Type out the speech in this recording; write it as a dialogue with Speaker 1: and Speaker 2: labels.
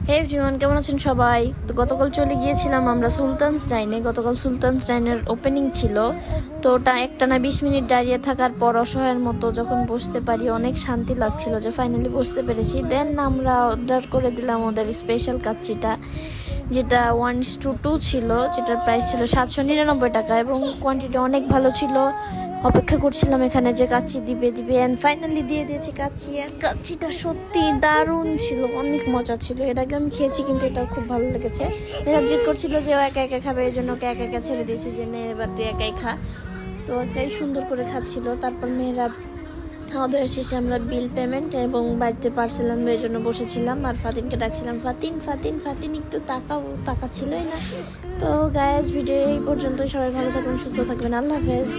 Speaker 1: হে everyone, কেমন আছেন সবাই? তো গতকাল চলে গিয়েছিলাম আমরা সুলতানস ডাইনে। গতকাল সুলতানস ডাইনের ওপেনিং ছিল। তো ওটা একটানা 20 মিনিট দাঁড়িয়ে থাকার পর অসহায়ের মতো যখন বসতে পারি অনেক শান্তি লাগছিল যে ফাইনালি বসতে পেরেছি। দেন আমরা অর্ডার করে দিলাম ওদের স্পেশাল কাচ্চিটা, যেটা 1:2 ছিল, যেটার প্রাইস ছিল 799 টাকা এবং কোয়ান্টিটি অনেক ভালো ছিল। অপেক্ষা করছিলাম এখানে যে কাচ্চি দিবে অ্যান্ড ফাইনালি দিয়ে দিয়েছি কাচ্চি। আর কাচ্চিটা সত্যি দারুণ ছিল, অনেক মজা ছিল। এর আগে আমি খেয়েছি কিন্তু এটা খুব ভালো লেগেছে। মেহরাব জিদ করছিল যে ও একা একা খাবে, এই জন্য ওকে একা একা ছেড়ে দিয়েছি যে নে এবার তুই একাই খা। তো একাই সুন্দর করে খাচ্ছিল। তারপর মেহরাব খাওয়া দাওয়া শেষে আমরা বিল পেমেন্ট এবং বাড়িতে পার্সেল আনবো এই জন্য বসেছিলাম। আর ফাতিনকে ডাকছিলাম, ফাতিন ফাতিন ফাতিন একটু তাকাও, তাকাচ্ছিলই না। তো গাইস, ভিডিও এই পর্যন্ত। সবাই ভালো থাকবেন, সুস্থ থাকবেন, আল্লাহ হাফেজ।